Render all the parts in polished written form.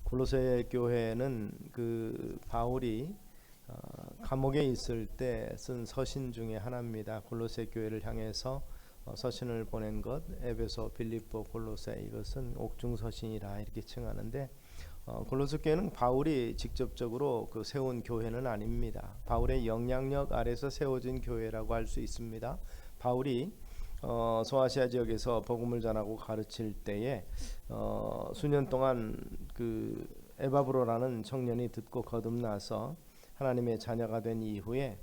골로새 교회는 그 바울이 감옥에 있을 때 쓴 서신 중에 하나입니다. 골로새 교회를 향해서 서신을 보낸 것, 에베소, 빌립보, 골로새, 이것은 옥중 서신이라 이렇게 칭하는데, 골로새 교회는 바울이 직접적으로 세운 교회는 아닙니다. 바울의 영향력 아래서 세워진 교회라고 할 수 있습니다. 바울이 소아시아 지역에서 복음을 전하고 가르칠 때에 수년 동안 그 에바브로라는 청년이 듣고 거듭나서 하나님의 자녀가 된 이후에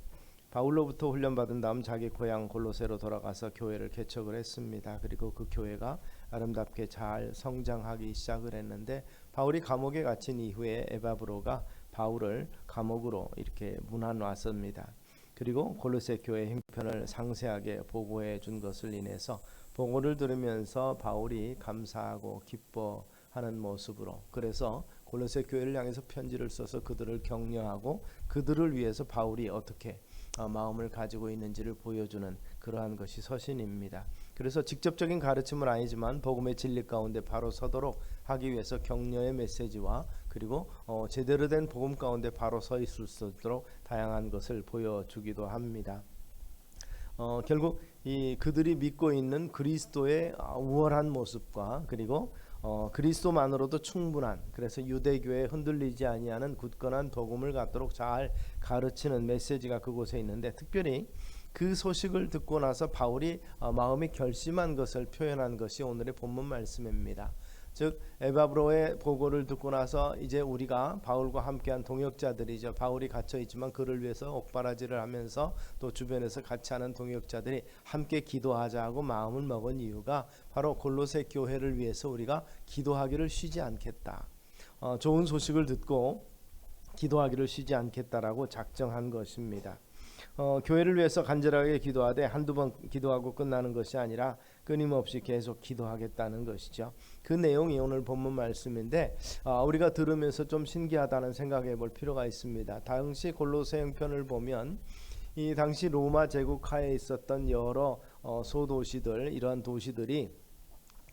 바울로부터 훈련받은 다음 자기 고향 골로새로 돌아가서 교회를 개척을 했습니다. 그리고 그 교회가 아름답게 잘 성장하기 시작을 했는데, 바울이 감옥에 갇힌 이후에 에바브로가 바울을 감옥으로 이렇게 문안왔습니다. 그리고 골로새 교회 형편을 상세하게 보고해 준 것을 인해서 보고를 들으면서 바울이 감사하고 기뻐하는 모습으로, 그래서 골로새 교회를 향해서 편지를 써서 그들을 격려하고 그들을 위해서 바울이 어떻게 마음을 가지고 있는지를 보여주는 그러한 것이 서신입니다. 그래서 직접적인 가르침은 아니지만 복음의 진리 가운데 바로 서도록 하기 위해서 격려의 메시지와 그리고 제대로 된 복음 가운데 바로 서 있을 수 있도록 다양한 것을 보여주기도 합니다. 결국 그들이 믿고 있는 그리스도의 우월한 모습과 그리고 그리스도만으로도 충분한, 그래서 유대교에 흔들리지 아니하는 굳건한 복음을 갖도록 잘 가르치는 메시지가 그곳에 있는데, 특별히 그 소식을 듣고 나서 바울이 마음이 결심한 것을 표현한 것이 오늘의 본문 말씀입니다. 즉 에바브로의 보고를 듣고 나서 이제 우리가 바울과 함께한 동역자들이죠. 바울이 갇혀 있지만 그를 위해서 옥바라지를 하면서 또 주변에서 같이 하는 동역자들이 함께 기도하자 하고 마음을 먹은 이유가 바로 골로새 교회를 위해서 우리가 기도하기를 쉬지 않겠다, 좋은 소식을 듣고 기도하기를 쉬지 않겠다라고 작정한 것입니다. 교회를 위해서 간절하게 기도하되 한두 번 기도하고 끝나는 것이 아니라 끊임없이 계속 기도하겠다는 것이죠. 그 내용이 오늘 본문 말씀인데, 우리가 들으면서 좀 신기하다는 생각해 볼 필요가 있습니다. 당시 골로새 형편을 보면 이 당시 로마 제국 하에 있었던 여러 소도시들, 이러한 도시들이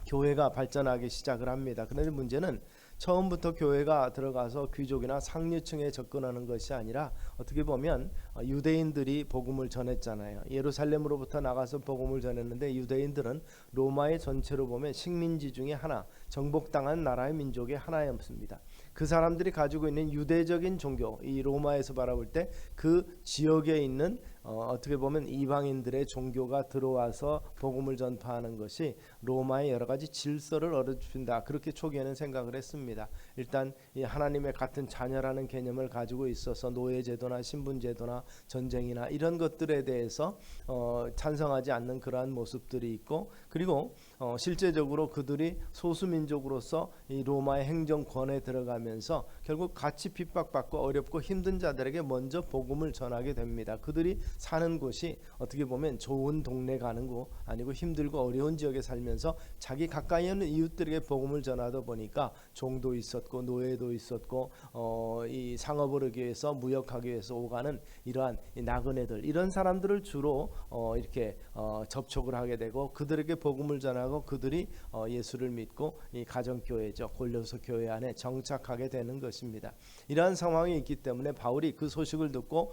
교회가 발전하기 시작을 합니다. 그런데 문제는 처음부터 교회가 들어가서 귀족이나 상류층에 접근하는 것이 아니라 어떻게 보면 유대인들이 복음을 전했잖아요. 예루살렘으로부터 나가서 복음을 전했는데 유대인들은 로마의 전체로 보면 식민지 중에 하나, 정복당한 나라의 민족의 하나였습니다. 그 사람들이 가지고 있는 유대적인 종교, 이 로마에서 바라볼 때 그 지역에 있는 어떻게 보면 이방인들의 종교가 들어와서 복음을 전파하는 것이 로마의 여러 가지 질서를 어렵힌다, 그렇게 초기에는 생각을 했습니다. 일단 이 하나님의 같은 자녀라는 개념을 가지고 있어서 노예제도나 신분제도나 전쟁이나 이런 것들에 대해서 찬성하지 않는 그러한 모습들이 있고, 그리고 실제적으로 그들이 소수민족으로서 이 로마의 행정권에 들어가면서 결국 같이 핍박받고 어렵고 힘든 자들에게 먼저 복음을 전하게 됩니다. 그들이 사는 곳이 어떻게 보면 좋은 동네 가는 거 아니고 힘들고 어려운 지역에 살면서 자기 가까이 있는 이웃들에게 복음을 전하다 보니까 종도 있었고 노예도 있었고 이 상업을 하기 위해서 무역하기 위해서 오가는 이러한 나그네들, 이런 사람들을 주로 이렇게 접촉을 하게 되고 그들에게 복음을 전하고 그들이 예수를 믿고 이 가정교회죠, 골로새 교회 안에 정착하게 되는 것입니다. 이러한 상황이 있기 때문에 바울이 그 소식을 듣고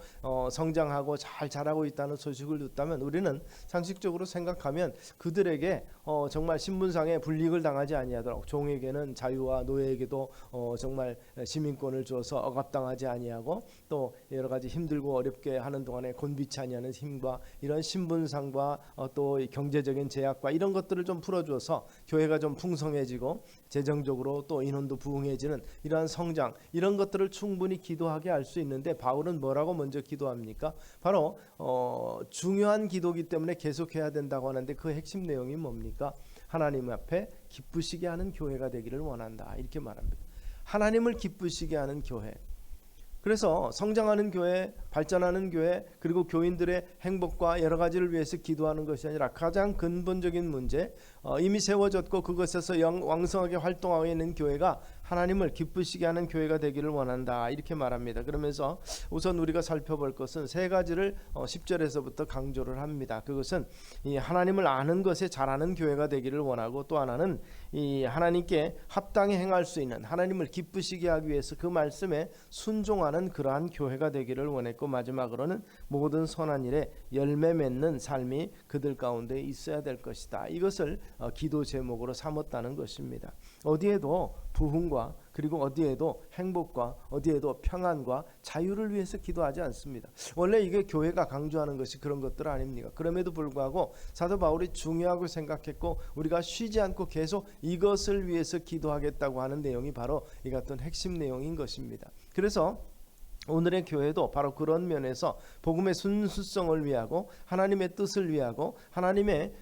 성장하고 잘 자라고 있다는 소식을 듣다면 우리는 상식적으로 생각하면 그들에게 정말 신분상의 불이익을 당하지 아니하도록, 종에게는 자유와 노예에게도 정말 시민권을 주어서 억압당하지 아니하고 또 여러 가지 힘들고 어렵게 하는 동안에 곤비치 아니하는 힘과 이런 신분상과 또 경제적인 제약과 이런 것들을 좀 풀어주어서 교회가 좀 풍성해지고 재정적으로 또 인원도 부흥해지는 이러한 성장, 이런 것들을 충분히 기도하게 할 수 있는데, 바울은 뭐라고 먼저 기도합니까? 바로 중요한 기도이기 때문에 계속해야 된다고 하는데 그 핵심 내용이 뭡니까? 하나님 앞에 기쁘시게 하는 교회가 되기를 원한다, 이렇게 말합니다. 하나님을 기쁘시게 하는 교회, 그래서 성장하는 교회, 발전하는 교회, 그리고 교인들의 행복과 여러 가지를 위해서 기도하는 것이 아니라 가장 근본적인 문제, 이미 세워졌고 그것에서 왕성하게 활동하고 있는 교회가 하나님을 기쁘시게 하는 교회가 되기를 원한다 이렇게 말합니다. 그러면서 우선 우리가 살펴볼 것은 세 가지를 10절에서부터 강조를 합니다. 그것은 이 하나님을 아는 것에 잘하는 교회가 되기를 원하고, 또 하나는 이 하나님께 합당히 행할 수 있는, 하나님을 기쁘시게 하기 위해서 그 말씀에 순종하는 그러한 교회가 되기를 원했고, 마지막으로는 모든 선한 일에 열매 맺는 삶이 그들 가운데 있어야 될 것이다. 이것을 기도 제목으로 삼았다는 것입니다. 어디에도 부흥과 그리고 어디에도 행복과 어디에도 평안과 자유를 위해서 기도하지 않습니다. 원래 이게 교회가 강조하는 것이 그런 것들 아닙니까? 그럼에도 불구하고 사도 바울이 중요하고 생각했고 우리가 쉬지 않고 계속 이것을 위해서 기도하겠다고 하는 내용이 바로 이 같은 핵심 내용인 것입니다. 그래서 오늘의 교회도 바로 그런 면에서 복음의 순수성을 위하고 하나님의 뜻을 위하고 하나님의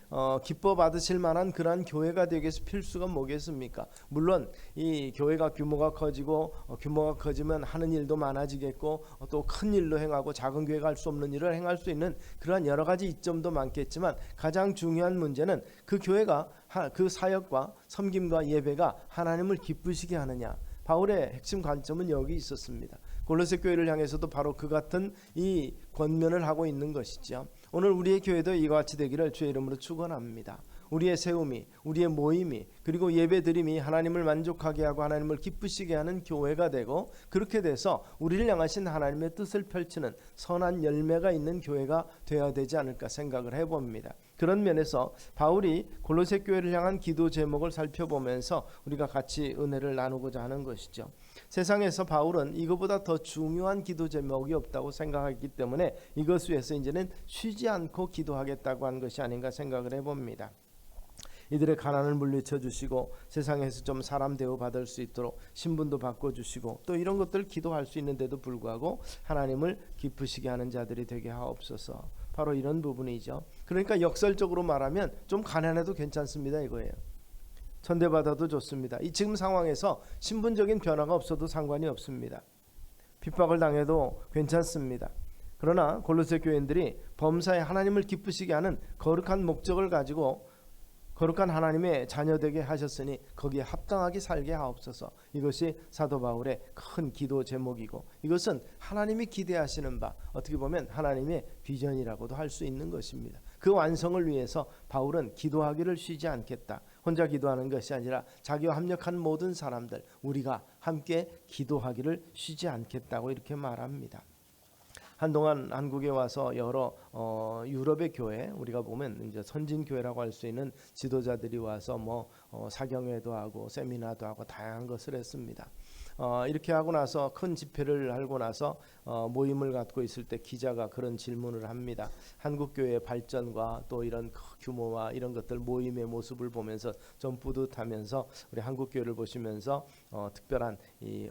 기뻐 받으실 만한 그러한 교회가 되기 위해서 필수가 뭐겠습니까? 물론 이 교회가 규모가 커지고 규모가 커지면 하는 일도 많아지겠고 또 큰 일로 행하고 작은 교회가 할 수 없는 일을 행할 수 있는 그러한 여러 가지 이점도 많겠지만, 가장 중요한 문제는 그 교회가 그 사역과 섬김과 예배가 하나님을 기쁘시게 하느냐. 바울의 핵심 관점은 여기 있었습니다. 골로새 교회를 향해서도 바로 그 같은 이 권면을 하고 있는 것이죠. 오늘 우리의 교회도 이와 같이 되기를 주의 이름으로 축원합니다. 우리의 세움이, 우리의 모임이, 그리고 예배드림이 하나님을 만족하게 하고 하나님을 기쁘시게 하는 교회가 되고, 그렇게 돼서 우리를 향하신 하나님의 뜻을 펼치는 선한 열매가 있는 교회가 되어야 되지 않을까 생각을 해봅니다. 그런 면에서 바울이 골로새 교회를 향한 기도 제목을 살펴보면서 우리가 같이 은혜를 나누고자 하는 것이죠. 세상에서 바울은 이거보다 더 중요한 기도 제목이 없다고 생각하기 때문에 이것 위해서 이제는 쉬지 않고 기도하겠다고 한 것이 아닌가 생각을 해봅니다. 이들의 가난을 물리쳐 주시고 세상에서 좀 사람 대우 받을 수 있도록 신분도 바꿔 주시고, 또 이런 것들을 기도할 수 있는데도 불구하고 하나님을 기쁘시게 하는 자들이 되게 하옵소서. 바로 이런 부분이죠. 그러니까 역설적으로 말하면 좀 가난해도 괜찮습니다 이거예요. 천대받아도 좋습니다. 이 지금 상황에서 신분적인 변화가 없어도 상관이 없습니다. 핍박을 당해도 괜찮습니다. 그러나 골로새 교인들이 범사에 하나님을 기쁘시게 하는 거룩한 목적을 가지고 거룩한 하나님의 자녀되게 하셨으니 거기에 합당하게 살게 하옵소서. 이것이 사도 바울의 큰 기도 제목이고, 이것은 하나님이 기대하시는 바, 어떻게 보면 하나님의 비전이라고도 할 수 있는 것입니다. 그 완성을 위해서 바울은 기도하기를 쉬지 않겠다. 혼자 기도하는 것이 아니라 자기와 합력한 모든 사람들, 우리가 함께 기도하기를 쉬지 않겠다고 이렇게 말합니다. 한동안 한국에 와서 여러 유럽의 교회, 우리가 보면 이제 선진 교회라고 할 수 있는 지도자들이 와서 사경회도 하고 세미나도 하고 다양한 것을 했습니다. 이렇게 하고 나서 큰 집회를 하고 나서 모임을 갖고 있을 때 기자가 그런 질문을 합니다. 한국 교회의 발전과 또 이런 규모와 이런 것들, 모임의 모습을 보면서 좀 뿌듯하면서 우리 한국 교회를 보시면서 특별한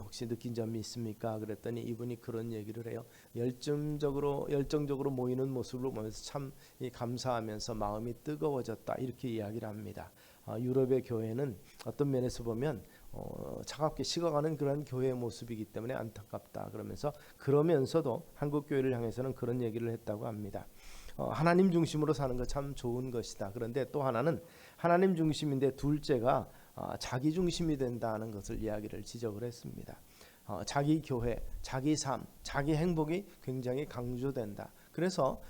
혹시 느낀 점이 있습니까? 그랬더니 이분이 그런 얘기를 해요. 열정적으로 모이는 모습을 보면서 참 감사하면서 마음이 뜨거워졌다, 이렇게 이야기를 합니다. 유럽의 교회는 어떤 면에서 보면 차갑게 식어가는 그런 교회의 모습이기 때문에 안타깝다 그러면서도 한국 교회를 향해서는 그런 얘기를 했다고 합니다. 하나님 중심으로 사는 거 참 좋은 것이다. 그런데 또 하나는 하나님 중심인데 둘째가 자기 중심이 된다는 것을 이야기를 지적을 했습니다. 자기 교회, 자기 삶, 자기 행복이 굉장히 강조된다. 그래서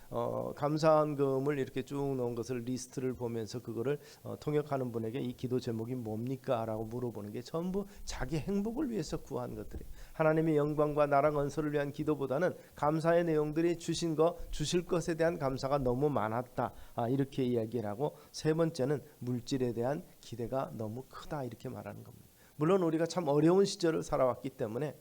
감사헌금을 이렇게 쭉 넣은 것을 리스트를 보면서 그거를 통역하는 분에게 이 기도 제목이 뭡니까? 라고 물어보는 게 전부 자기 행복을 위해서 구한 것들이, 하나님의 영광과 나라 건설을 위한 기도보다는 감사의 내용들이 주실 것에 대한 감사가 너무 많았다, 이렇게 이야기를 하고, 세 번째는 물질에 대한 기대가 너무 크다, 이렇게 말하는 겁니다. 물론 우리가 참 어려운 시절을 살아왔기 때문에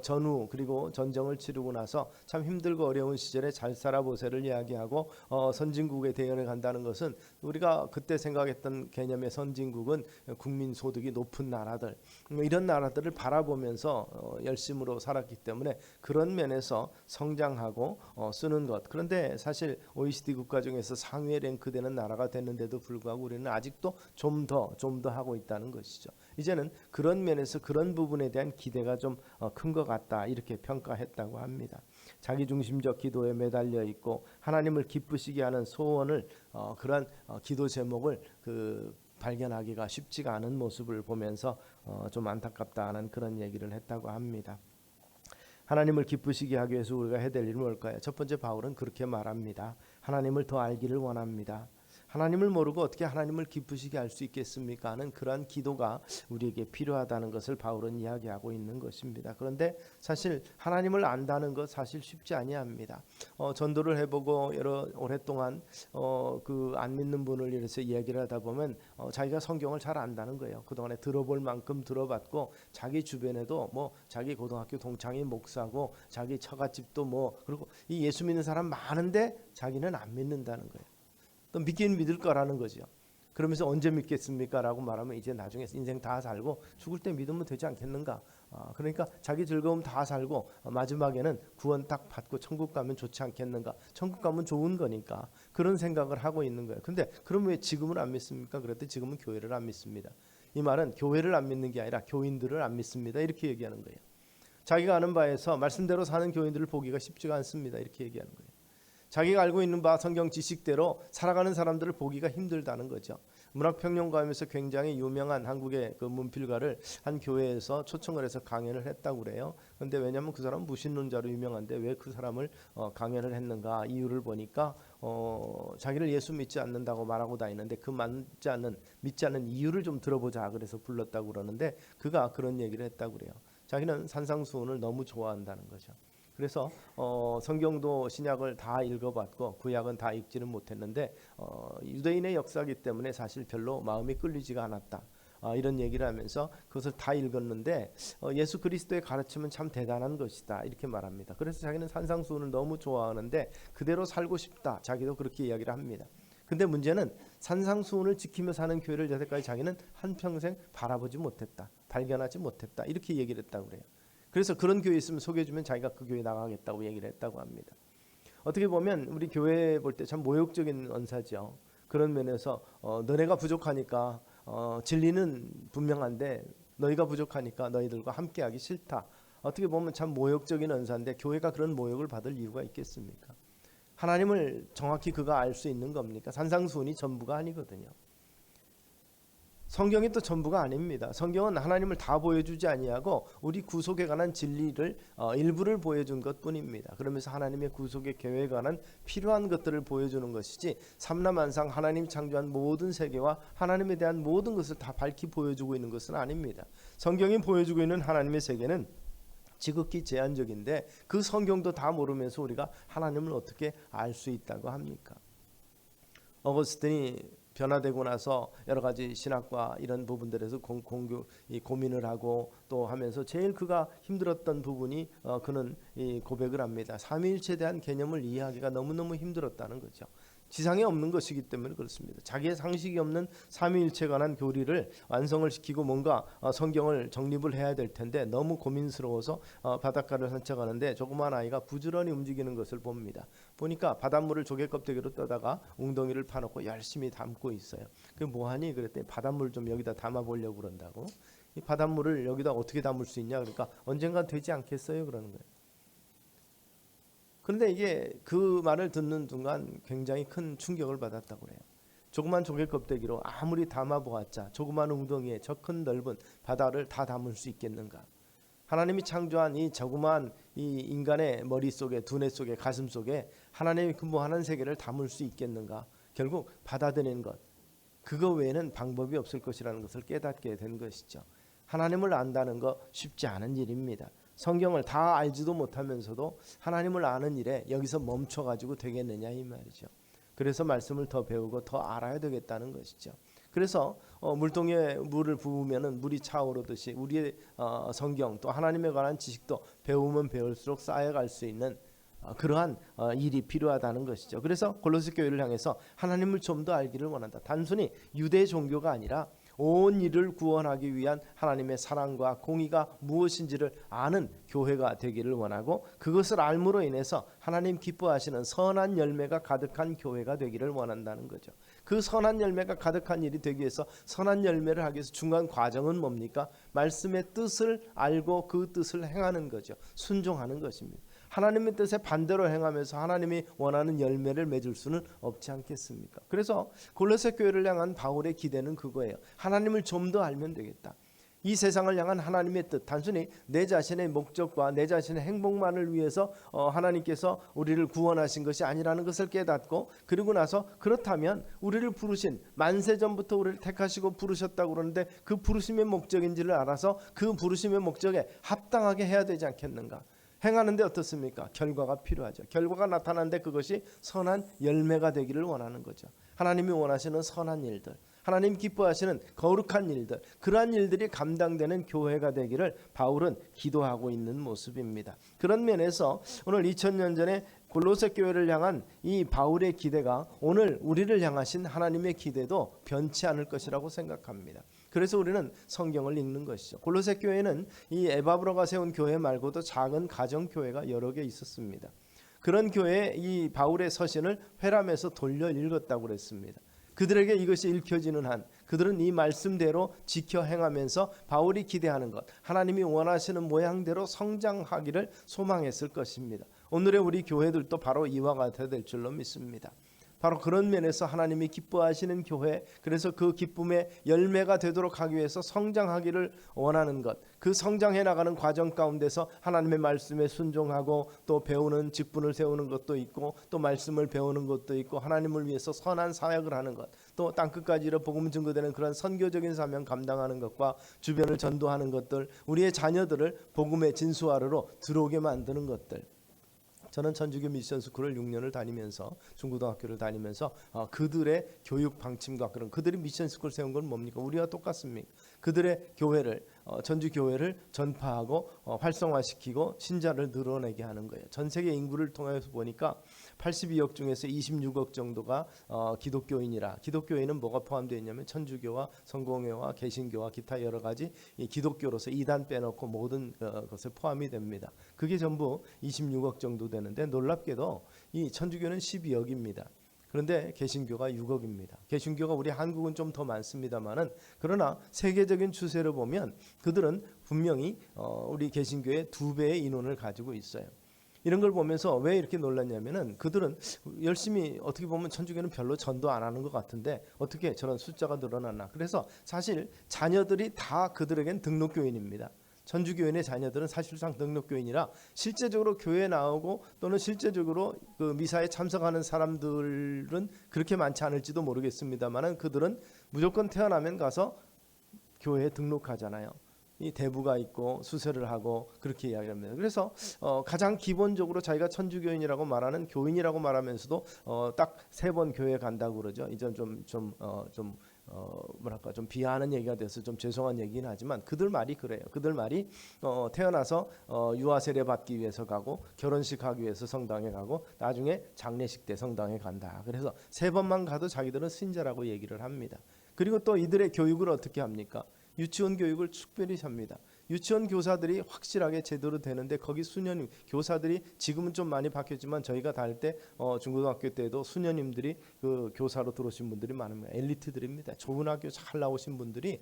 전후 그리고 전쟁을 치르고 나서 참 힘들고 어려운 시절에 잘 살아보세를 이야기하고 선진국에 대연해 간다는 것은, 우리가 그때 생각했던 개념의 선진국은 국민 소득이 높은 나라들, 이런 나라들을 바라보면서 열심으로 살았기 때문에 그런 면에서 성장하고 쓰는 것. 그런데 사실 OECD 국가 중에서 상위에 랭크되는 나라가 됐는데도 불구하고 우리는 아직도 좀 더 하고 있다는 것이죠. 이제는 그런 면에서 그런 부분에 대한 기대가 좀 큰 것 같다, 이렇게 평가했다고 합니다. 자기중심적 기도에 매달려 있고 하나님을 기쁘시게 하는 소원을, 그러한 기도 제목을 발견하기가 쉽지가 않은 모습을 보면서 좀 안타깝다는 그런 얘기를 했다고 합니다. 하나님을 기쁘시게 하기 위해서 우리가 해야 될 일은 뭘까요? 첫 번째, 바울은 그렇게 말합니다. 하나님을 더 알기를 원합니다. 하나님을 모르고 어떻게 하나님을 기쁘시게 할 수 있겠습니까? 하는 그러한 기도가 우리에게 필요하다는 것을 바울은 이야기하고 있는 것입니다. 그런데 사실 하나님을 안다는 것 사실 쉽지 아니합니다. 전도를 해보고 오랫동안 그 안 믿는 분을 이래서 이야기를 하다 보면 자기가 성경을 잘 안다는 거예요. 그동안에 들어볼 만큼 들어봤고 자기 주변에도 뭐 자기 고등학교 동창이 목사고 자기 처갓집도 뭐 그리고 이 예수 믿는 사람 많은데 자기는 안 믿는다는 거예요. 또 믿긴 믿을 거라는 거죠. 그러면서 언제 믿겠습니까? 라고 말하면 이제 나중에 인생 다 살고 죽을 때 믿으면 되지 않겠는가? 그러니까 자기 즐거움 다 살고 마지막에는 구원 딱 받고 천국 가면 좋지 않겠는가? 천국 가면 좋은 거니까 그런 생각을 하고 있는 거예요. 근데 그럼 왜 지금은 안 믿습니까? 그랬더니 지금은 교회를 안 믿습니다. 이 말은 교회를 안 믿는 게 아니라 교인들을 안 믿습니다. 이렇게 얘기하는 거예요. 자기가 아는 바에서 말씀대로 사는 교인들을 보기가 쉽지가 않습니다. 이렇게 얘기하는 거예요. 자기가 알고 있는 바 성경 지식대로 살아가는 사람들을 보기가 힘들다는 거죠. 문학평론가이면서 굉장히 유명한 한국의 그 문필가를 한 교회에서 초청을 해서 강연을 했다고 그래요. 그런데 왜냐하면 그 사람은 무신론자로 유명한데 왜 그 사람을 강연을 했는가 이유를 보니까 자기를 예수 믿지 않는다고 말하고 다니는데 그 믿지 않는 이유를 좀 들어보자 그래서 불렀다고 그러는데 그가 그런 얘기를 했다고 그래요. 자기는 산상수훈을 너무 좋아한다는 거죠. 그래서 성경도 신약을 다 읽어봤고 구약은 다 읽지는 못했는데 유대인의 역사이기 때문에 사실 별로 마음이 끌리지가 않았다. 이런 얘기를 하면서 그것을 다 읽었는데 예수 그리스도의 가르침은 참 대단한 것이다 이렇게 말합니다. 그래서 자기는 산상수훈을 너무 좋아하는데 그대로 살고 싶다. 자기도 그렇게 이야기를 합니다. 근데 문제는 산상수훈을 지키며 사는 교회를 여태까지 자기는 한평생 바라보지 못했다. 발견하지 못했다. 이렇게 얘기를 했다고 그래요. 그래서 그런 교회 있으면 소개해주면 자기가 그 교회 나가겠다고 얘기를 했다고 합니다. 어떻게 보면 우리 교회 볼 때 참 모욕적인 언사죠. 그런 면에서 너네가 부족하니까 진리는 분명한데 너희가 부족하니까 너희들과 함께하기 싫다. 어떻게 보면 참 모욕적인 언사인데 교회가 그런 모욕을 받을 이유가 있겠습니까? 하나님을 정확히 그가 알 수 있는 겁니까? 산상수훈이 전부가 아니거든요. 성경이 또 전부가 아닙니다. 성경은 하나님을 다 보여주지 아니하고 우리 구속에 관한 진리를 일부를 보여준 것뿐입니다. 그러면서 하나님의 구속의 계획에 관한 필요한 것들을 보여주는 것이지 삼라만상 하나님 창조한 모든 세계와 하나님에 대한 모든 것을 다 밝히 보여주고 있는 것은 아닙니다. 성경이 보여주고 있는 하나님의 세계는 지극히 제한적인데 그 성경도 다 모르면서 우리가 하나님을 어떻게 알 수 있다고 합니까? 어거스틴이 변화되고 나서 여러 가지 신학과 이런 부분들에서 고민을 하고 또 하면서 제일 그가 힘들었던 부분이 그는 이 고백을 합니다. 삼위일체에 대한 개념을 이해하기가 너무너무 힘들었다는 거죠. 지상에 없는 것이기 때문에 그렇습니다. 자기의 상식이 없는 삼위일체에 관한 교리를 완성을 시키고 뭔가 성경을 정립을 해야 될 텐데 너무 고민스러워서 바닷가를 산책하는데 조그만 아이가 부지런히 움직이는 것을 봅니다. 보니까 바닷물을 조개 껍데기로 떠다가 웅덩이를 파놓고 열심히 담고 있어요. 그 뭐하니? 그랬더니 바닷물 좀 여기다 담아보려고 그런다고. 이 바닷물을 여기다 어떻게 담을 수 있냐? 그러니까 언젠가 되지 않겠어요? 그러는 거예요. 그런데 이게 그 말을 듣는 순간 굉장히 큰 충격을 받았다고 그래요. 조그만 조개 껍데기로 아무리 담아보았자 조그만 웅덩이에 저 큰 넓은 바다를 다 담을 수 있겠는가? 하나님이 창조한 이 조그만 이 인간의 머릿속에 두뇌 속에 가슴 속에 하나님이 근무하는 세계를 담을 수 있겠는가? 결국 받아들이는 것 그거 외에는 방법이 없을 것이라는 것을 깨닫게 된 것이죠. 하나님을 안다는 거 쉽지 않은 일입니다. 성경을 다 알지도 못하면서도 하나님을 아는 일에 여기서 멈춰가지고 되겠느냐 이 말이죠. 그래서 말씀을 더 배우고 더 알아야 되겠다는 것이죠. 그래서 물통에 물을 부으면 물이 차오르듯이 우리의 성경 또 하나님에 관한 지식도 배우면 배울수록 쌓여갈 수 있는 그러한 일이 필요하다는 것이죠. 그래서 골로새 교회를 향해서 하나님을 좀 더 알기를 원한다. 단순히 유대 종교가 아니라 온 일을 구원하기 위한 하나님의 사랑과 공의가 무엇인지를 아는 교회가 되기를 원하고 그것을 알므로 인해서 하나님 기뻐하시는 선한 열매가 가득한 교회가 되기를 원한다는 거죠. 그 선한 열매가 가득한 일이 되기 위해서 선한 열매를 하기 위해서 중간 과정은 뭡니까? 말씀의 뜻을 알고 그 뜻을 행하는 거죠. 순종하는 것입니다. 하나님의 뜻에 반대로 행하면서 하나님이 원하는 열매를 맺을 수는 없지 않겠습니까? 그래서 골로새 교회를 향한 바울의 기대는 그거예요. 하나님을 좀 더 알면 되겠다. 이 세상을 향한 하나님의 뜻, 단순히 내 자신의 목적과 내 자신의 행복만을 위해서 하나님께서 우리를 구원하신 것이 아니라는 것을 깨닫고, 그리고 나서 그렇다면 우리를 부르신, 만세전부터 우리를 택하시고 부르셨다고 그러는데 그 부르심의 목적인지를 알아서 그 부르심의 목적에 합당하게 해야 되지 않겠는가? 행하는데 어떻습니까? 결과가 필요하죠. 결과가 나타나는데 그것이 선한 열매가 되기를 원하는 거죠. 하나님이 원하시는 선한 일들, 하나님 기뻐하시는 거룩한 일들, 그러한 일들이 감당되는 교회가 되기를 바울은 기도하고 있는 모습입니다. 그런 면에서 오늘 2000년 전에 골로새 교회를 향한 이 바울의 기대가 오늘 우리를 향하신 하나님의 기대도 변치 않을 것이라고 생각합니다. 그래서 우리는 성경을 읽는 것이죠. 골로새 교회는 이 에바브로가 세운 교회 말고도 작은 가정 교회가 여러 개 있었습니다. 그런 교회에 이 바울의 서신을 회람해서 돌려 읽었다고 그랬습니다. 그들에게 이것이 읽혀지는 한 그들은 이 말씀대로 지켜 행하면서 바울이 기대하는 것, 하나님이 원하시는 모양대로 성장하기를 소망했을 것입니다. 오늘의 우리 교회들도 바로 이와 같아야 될 줄로 믿습니다. 바로 그런 면에서 하나님이 기뻐하시는 교회, 그래서 그 기쁨의 열매가 되도록 하기 위해서 성장하기를 원하는 것, 그 성장해 나가는 과정 가운데서 하나님의 말씀에 순종하고 또 배우는 직분을 세우는 것도 있고 또 말씀을 배우는 것도 있고 하나님을 위해서 선한 사역을 하는 것, 또 땅끝까지 이르러 복음 증거되는 그런 선교적인 사명 감당하는 것과 주변을 전도하는 것들, 우리의 자녀들을 복음의 진수하루로 들어오게 만드는 것들. 저는 천주교 미션스쿨을 6년을 다니면서 중고등학교를 다니면서 그들의 교육 방침과 그런 그들이 미션스쿨 세운 건 뭡니까? 우리와 똑같습니까? 그들의 교회를 천주교회를 전파하고 활성화시키고 신자를 늘어내게 하는 거예요. 전 세계 인구를 통해서 보니까 82억 중에서 26억 정도가 기독교인이라. 기독교인은 뭐가 포함되어 있냐면 천주교와 성공회와 개신교와 기타 여러 가지 이 기독교로서 이단 빼놓고 모든 것을 포함이 됩니다. 그게 전부 26억 정도 되는데 놀랍게도 이 천주교는 12억입니다. 그런데 개신교가 6억입니다. 개신교가 우리 한국은 좀 더 많습니다만은 그러나 세계적인 추세를 보면 그들은 분명히 우리 개신교의 2배의 인원을 가지고 있어요. 이런 걸 보면서 왜 이렇게 놀랐냐면은 그들은 열심히 어떻게 보면 천주교는 별로 전도 안 하는 것 같은데 어떻게 저런 숫자가 늘어났나. 그래서 사실 자녀들이 다 그들에겐 등록교인입니다. 천주교인의 자녀들은 사실상 등록교인이라 실제적으로 교회에 나오고 또는 실제적으로 그 미사에 참석하는 사람들은 그렇게 많지 않을지도 모르겠습니다만은 그들은 무조건 태어나면 가서 교회에 등록하잖아요. 이 대부가 있고 수세를 하고 그렇게 이야기합니다. 그래서 가장 기본적으로 자기가 천주교인이라고 말하는 교인이라고 말하면서도 딱 3번 교회 간다고 그러죠. 이전 뭐랄까 좀 비하하는 얘기가 돼서 좀 죄송한 얘기는 하지만 그들 말이 그래요. 그들 말이 태어나서 유아 세례 받기 위해서 가고 결혼식 하기 위해서 성당에 가고 나중에 장례식 때 성당에 간다. 그래서 3번만 가도 자기들은 신자라고 얘기를 합니다. 그리고 또 이들의 교육을 어떻게 합니까? 유치원 교육을 특별히 합니다. 유치원 교사들이 확실하게 제대로 되는데 거기 수녀님 교사들이 지금은 좀 많이 바뀌었지만 저희가 다닐 때 중고등학교 때도 수녀님들이 그 교사로 들어오신 분들이 많습니다. 엘리트들입니다. 좋은 학교 잘 나오신 분들이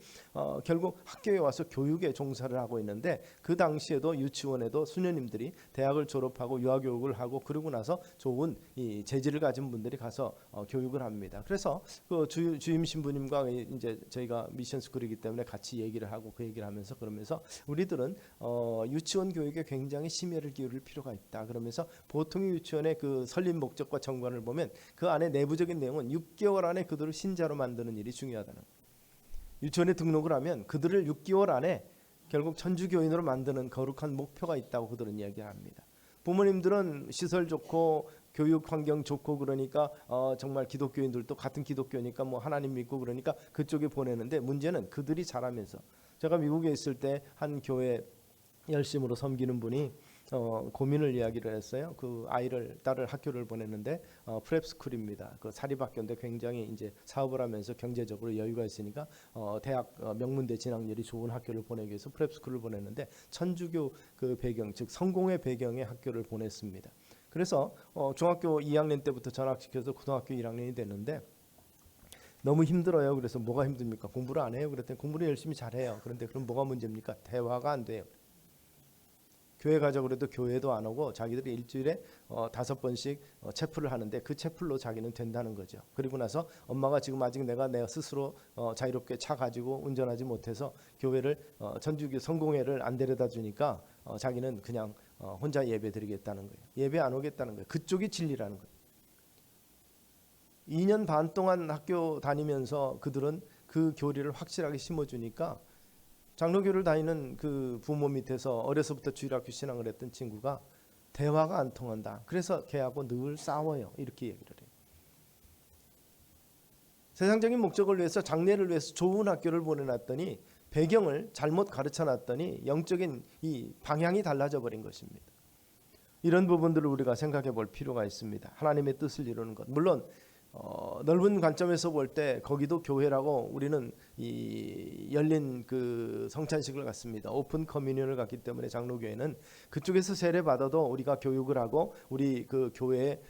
결국 학교에 와서 교육에 종사를 하고 있는데 그 당시에도 유치원에도 수녀님들이 대학을 졸업하고 유아교육을 하고 그러고 나서 좋은 이 재질을 가진 분들이 가서 교육을 합니다. 그래서 그 주임 신부님과 이제 저희가 미션스쿨이기 때문에 같이 얘기를 하고 그 얘기를 하면서 그러면서 우리들은 유치원 교육에 굉장히 심혈을 기울일 필요가 있다. 그러면서 보통 유치원의 그 설립 목적과 정관을 보면 그 안에 내부적인 내용은 6개월 안에 그들을 신자로 만드는 일이 중요하다는 거예요. 유치원에 등록을 하면 그들을 6개월 안에 결국 천주교인으로 만드는 거룩한 목표가 있다고 그들은 이야기합니다. 부모님들은 시설 좋고 교육 환경 좋고 그러니까 정말 기독교인들도 같은 기독교니까 뭐 하나님 믿고 그러니까 그쪽에 보내는데 문제는 그들이 자라면서 제가 미국에 있을 때 한 교회 열심으로 섬기는 분이 고민을 이야기를 했어요. 그 딸을 학교를 보냈는데 프랩스쿨입니다. 그 사립학교인데 굉장히 이제 사업을 하면서 경제적으로 여유가 있으니까 대학 명문대 진학률이 좋은 학교를 보내기 위해서 프랩스쿨을 보냈는데 천주교 그 배경 즉 성공의 배경의 학교를 보냈습니다. 그래서 중학교 2학년 때부터 전학시켜서 고등학교 1학년이 됐는데 너무 힘들어요. 그래서 뭐가 힘듭니까? 공부를 안 해요. 그랬더니 공부를 열심히 잘해요. 그런데 그럼 뭐가 문제입니까? 대화가 안 돼요. 교회 가자고 그래도 교회도 안 오고 자기들이 일주일에 5번씩 채플을 하는데 그 채플로 자기는 된다는 거죠. 그리고 나서 엄마가 지금 아직 내가 스스로 자유롭게 차 가지고 운전하지 못해서 교회를 천주교 성공회를 안 데려다 주니까 자기는 그냥 혼자 예배 드리겠다는 거예요. 예배 안 오겠다는 거예요. 그쪽이 진리라는 거예요. 2년 반 동안 학교 다니면서 그들은 그 교리를 확실하게 심어주니까 장로교를 다니는 그 부모 밑에서 어려서부터 주일학교 신앙을 했던 친구가 대화가 안 통한다. 그래서 걔하고 늘 싸워요. 이렇게 얘기를 해요. 세상적인 목적을 위해서 장래를 위해서 좋은 학교를 보내놨더니 배경을 잘못 가르쳐놨더니 영적인 이 방향이 달라져 버린 것입니다. 이런 부분들을 우리가 생각해 볼 필요가 있습니다. 하나님의 뜻을 이루는 것. 물론 넓은 관점에서 볼 때 거기도 교회라고 우리는 이 열린 그 성찬식을 갖습니다. 오픈 커뮤니언을 갖기 때문에 장로교회는 그쪽에서 세례 받아도 우리가 교육을 하고 우리 그 교회의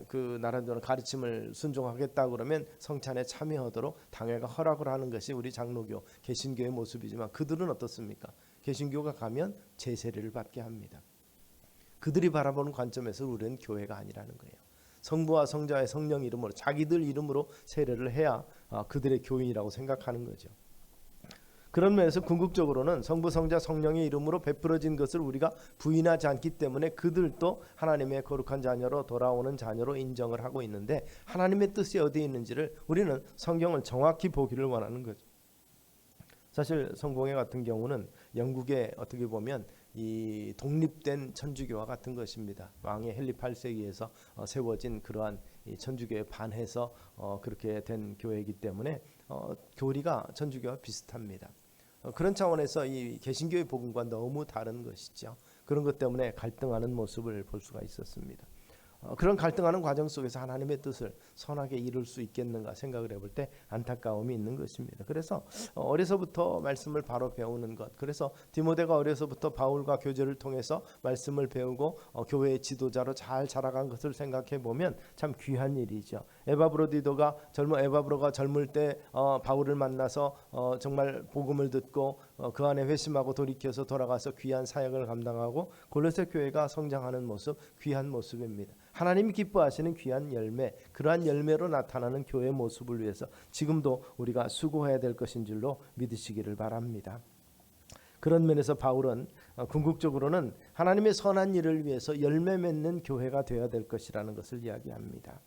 그 나름대로 가르침을 순종하겠다 그러면 성찬에 참여하도록 당회가 허락을 하는 것이 우리 장로교 개신교의 모습이지만 그들은 어떻습니까? 개신교가 가면 제세례를 받게 합니다. 그들이 바라보는 관점에서 우리는 교회가 아니라는 거예요. 성부와 성자의 성령 이름으로 자기들 이름으로 세례를 해야 그들의 교인이라고 생각하는 거죠. 그런 면에서 궁극적으로는 성부 성자 성령의 이름으로 베풀어진 것을 우리가 부인하지 않기 때문에 그들도 하나님의 거룩한 자녀로 돌아오는 자녀로 인정을 하고 있는데 하나님의 뜻이 어디에 있는지를 우리는 성경을 정확히 보기를 원하는 거죠. 사실 성공회 같은 경우는 영국의 어떻게 보면 이 독립된 천주교와 같은 것입니다. 왕의 헨리 8세기에서 세워진 그러한 이 천주교에 반해서 그렇게 된 교회이기 때문에 교리가 천주교와 비슷합니다. 그런 차원에서 이 개신교의 복음과 너무 다른 것이죠. 그런 것 때문에 갈등하는 모습을 볼 수가 있었습니다. 그런 갈등하는 과정 속에서 하나님의 뜻을 선하게 이룰 수 있겠는가 생각을 해볼 때 안타까움이 있는 것입니다. 그래서 어려서부터 말씀을 바로 배우는 것, 그래서 디모데가 어려서부터 바울과 교제를 통해서 말씀을 배우고 교회의 지도자로 잘 자라간 것을 생각해 보면 참 귀한 일이죠. 에바브로가 젊을 때 바울을 만나서 정말 복음을 듣고 그 안에 회심하고 돌이켜서 돌아가서 귀한 사역을 감당하고 골로새 교회가 성장하는 모습, 귀한 모습입니다. 하나님이 기뻐하시는 귀한 열매, 그러한 열매로 나타나는 교회의 모습을 위해서 지금도 우리가 수고해야 될 것인 줄로 믿으시기를 바랍니다. 그런 면에서 바울은 궁극적으로는 하나님의 선한 일을 위해서 열매 맺는 교회가 되어야 될 것이라는 것을 이야기합니다.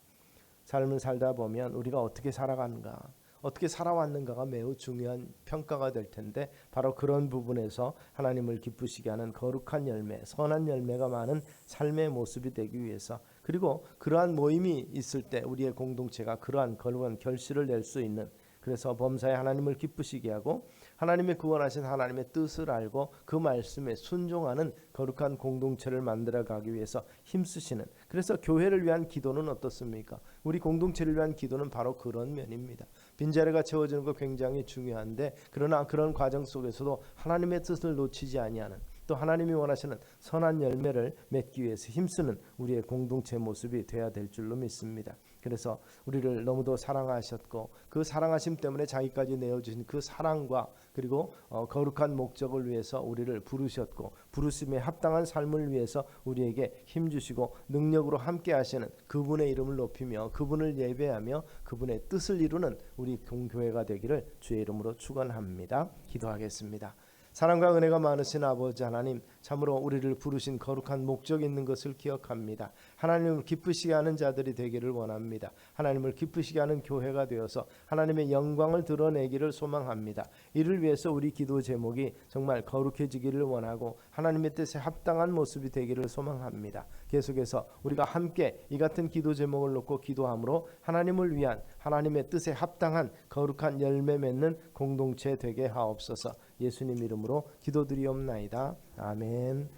삶을 살다 보면 우리가 어떻게 살아가는가, 어떻게 살아왔는가가 매우 중요한 평가가 될 텐데 바로 그런 부분에서 하나님을 기쁘시게 하는 거룩한 열매, 선한 열매가 많은 삶의 모습이 되기 위해서, 그리고 그러한 모임이 있을 때 우리의 공동체가 그러한 거룩한 결실을 낼 수 있는, 그래서 범사에 하나님을 기쁘시게 하고 하나님의 구원하신 하나님의 뜻을 알고 그 말씀에 순종하는 거룩한 공동체를 만들어가기 위해서 힘쓰시는, 그래서 교회를 위한 기도는 어떻습니까? 우리 공동체를 위한 기도는 바로 그런 면입니다. 빈자리가 채워지는 거 굉장히 중요한데, 그러나 그런 과정 속에서도 하나님의 뜻을 놓치지 아니하는, 또 하나님이 원하시는 선한 열매를 맺기 위해서 힘쓰는 우리의 공동체 모습이 되어야 될 줄로 믿습니다. 그래서 우리를 너무도 사랑하셨고 그 사랑하심 때문에 자기까지 내어주신 그 사랑과 그리고 거룩한 목적을 위해서 우리를 부르셨고 부르심에 합당한 삶을 위해서 우리에게 힘주시고 능력으로 함께 하시는 그분의 이름을 높이며 그분을 예배하며 그분의 뜻을 이루는 우리 공교회가 되기를 주의 이름으로 축원합니다. 기도하겠습니다. 사랑과 은혜가 많으신 아버지 하나님, 참으로 우리를 부르신 거룩한 목적이 있는 것을 기억합니다. 하나님을 기쁘시게 하는 자들이 되기를 원합니다. 하나님을 기쁘시게 하는 교회가 되어서 하나님의 영광을 드러내기를 소망합니다. 이를 위해서 우리 기도 제목이 정말 거룩해지기를 원하고 하나님의 뜻에 합당한 모습이 되기를 소망합니다. 계속해서 우리가 함께 이 같은 기도 제목을 놓고 기도함으로 하나님을 위한 하나님의 뜻에 합당한 거룩한 열매 맺는 공동체 되게 하옵소서. 예수님 이름으로 기도드리옵나이다. 아멘.